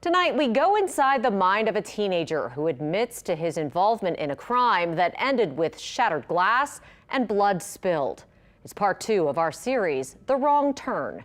Tonight, we go inside the mind of a teenager who admits to his involvement in a crime that ended with shattered glass and blood spilled. It's part 2 of our series, The Wrong Turn.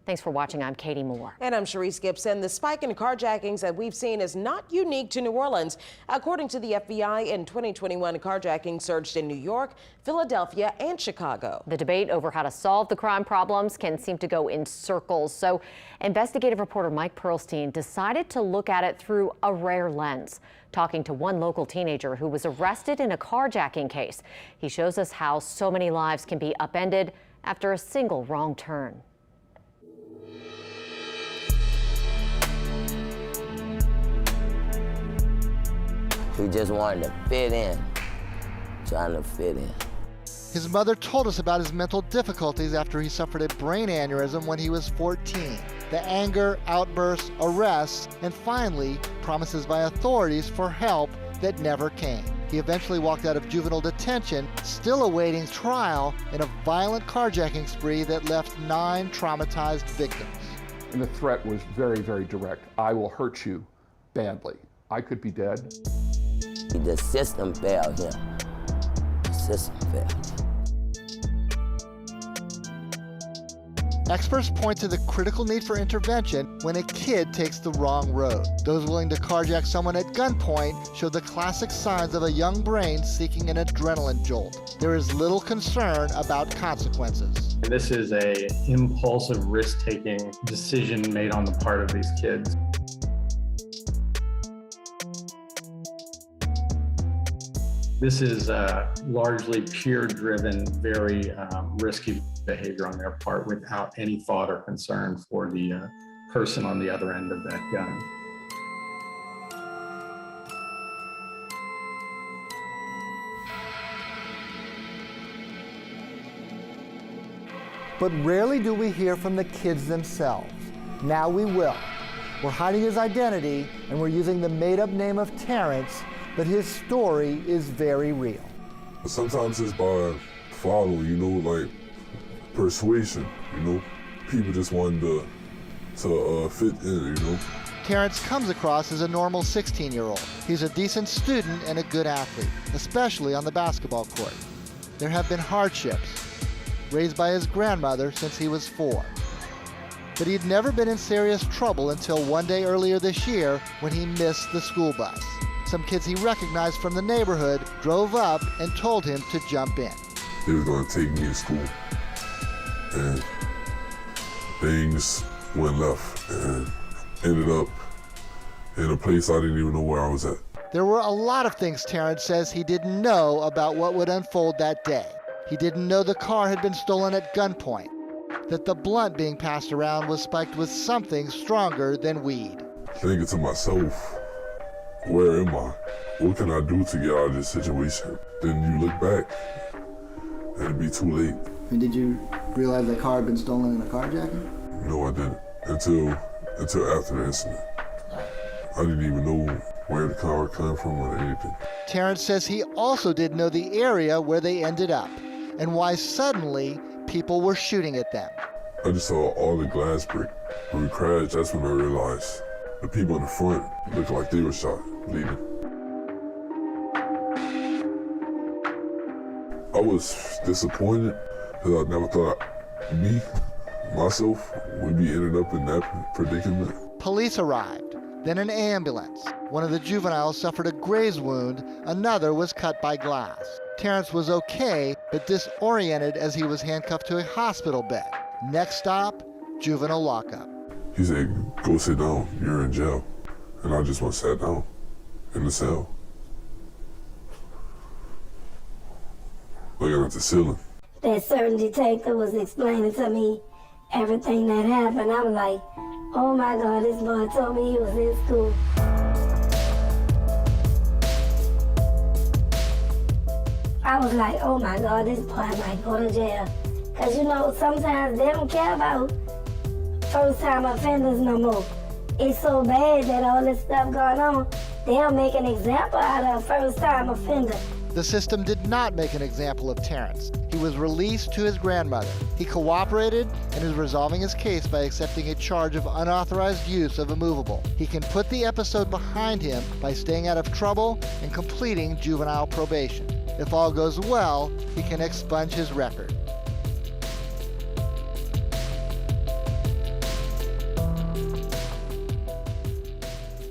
Thanks for watching. I'm Katie Moore. And I'm Sharice Gibson. The spike in carjackings that we've seen is not unique to New Orleans. According to the FBI, in 2021, carjacking surged in New York, Philadelphia, and Chicago. The debate over how to solve the crime problems can seem to go in circles. So investigative reporter Mike Perlstein decided to look at it through a rare lens, talking to one local teenager who was arrested in a carjacking case. He shows us how so many lives can be upended after a single wrong turn. He just wanted to fit in, trying to fit in. His mother told us about his mental difficulties after he suffered a brain aneurysm when he was 14. The anger, outbursts, arrests, and finally, promises by authorities for help that never came. He eventually walked out of juvenile detention, still awaiting trial in a violent carjacking spree that left 9 traumatized victims. And the threat was very, very direct. I will hurt you badly. I could be dead. The system failed him. The system failed. Experts point to the critical need for intervention when a kid takes the wrong road. Those willing to carjack someone at gunpoint show the classic signs of a young brain seeking an adrenaline jolt. There is little concern about consequences. This is an impulsive, risk-taking decision made on the part of these kids. This is largely peer-driven, very risky behavior on their part without any thought or concern for the person on the other end of that gun. But rarely do we hear from the kids themselves. Now we will. We're hiding his identity, and we're using the made-up name of Terrence, but his story is very real. Sometimes it's by following, like persuasion, People just wanted to fit in, Terrence comes across as a normal 16-year-old. He's a decent student and a good athlete, especially on the basketball court. There have been hardships, raised by his grandmother since he was 4. But he'd never been in serious trouble until one day earlier this year when he missed the school bus. Some kids he recognized from the neighborhood drove up and told him to jump in. They were going to take me to school, and things went left and ended up in a place I didn't even know where I was at. There were a lot of things Terrence says he didn't know about what would unfold that day. He didn't know the car had been stolen at gunpoint, that the blunt being passed around was spiked with something stronger than weed. Thinking to myself, where am I? What can I do to get out of this situation? Then you look back, and it'd be too late. And did you realize the car had been stolen in a carjacking? No, I didn't. Until after the incident. I didn't even know where the car came from or anything. Terrence says he also didn't know the area where they ended up, and why suddenly people were shooting at them. I just saw all the glass break. When we crashed, that's when I realized the people in the front looked like they were shot, bleeding. I was disappointed because I never thought myself, would be ended up in that predicament. Police arrived, then an ambulance. One of the juveniles suffered a graze wound, another was cut by glass. Terrence was okay, but disoriented as he was handcuffed to a hospital bed. Next stop, juvenile lockup. He said, go sit down, you're in jail. And I just went sat down in the cell. Looking at the ceiling. That certain detective was explaining to me everything that happened. I was like, oh my God, this boy told me he was in school. I was like, oh my God, this boy might go to jail. Because sometimes they don't care about first-time offenders no more. It's so bad that all this stuff going on, they'll make an example out of a first-time offender. The system did not make an example of Terrence. He was released to his grandmother. He cooperated and is resolving his case by accepting a charge of unauthorized use of a movable. He can put the episode behind him by staying out of trouble and completing juvenile probation. If all goes well, he can expunge his record.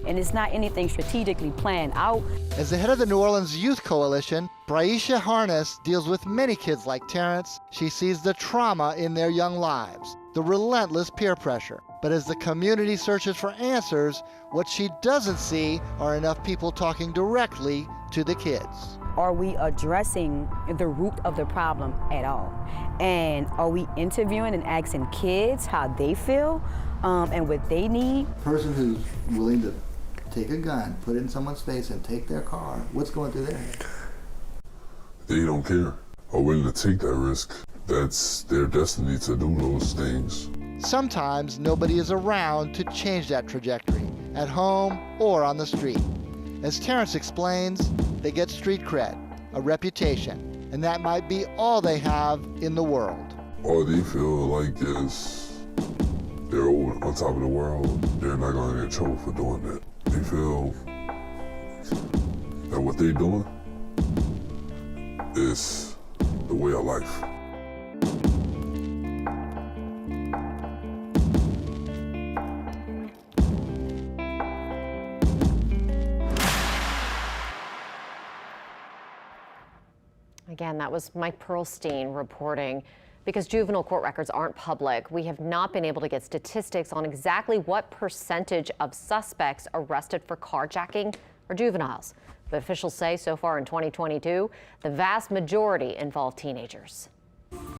And it's not anything strategically planned out. As the head of the New Orleans Youth Coalition, Braisha Harness deals with many kids like Terrence. She sees the trauma in their young lives, the relentless peer pressure. But as the community searches for answers, what she doesn't see are enough people talking directly to the kids. Are we addressing the root of the problem at all? And are we interviewing and asking kids how they feel and what they need? A person who's willing to take a gun, put it in someone's face, and take their car, what's going through their head? They don't care, are willing to take that risk. That's their destiny to do those things. Sometimes nobody is around to change that trajectory, at home or on the street. As Terrence explains, they get street cred, a reputation, and that might be all they have in the world. Or they feel like they're on top of the world. They're not going to get in trouble for doing that. They feel that what they're doing is the way of life. Again, that was Mike Perlstein reporting. Because juvenile court records aren't public, we have not been able to get statistics on exactly what percentage of suspects arrested for carjacking are juveniles. But officials say so far in 2022, the vast majority involve teenagers.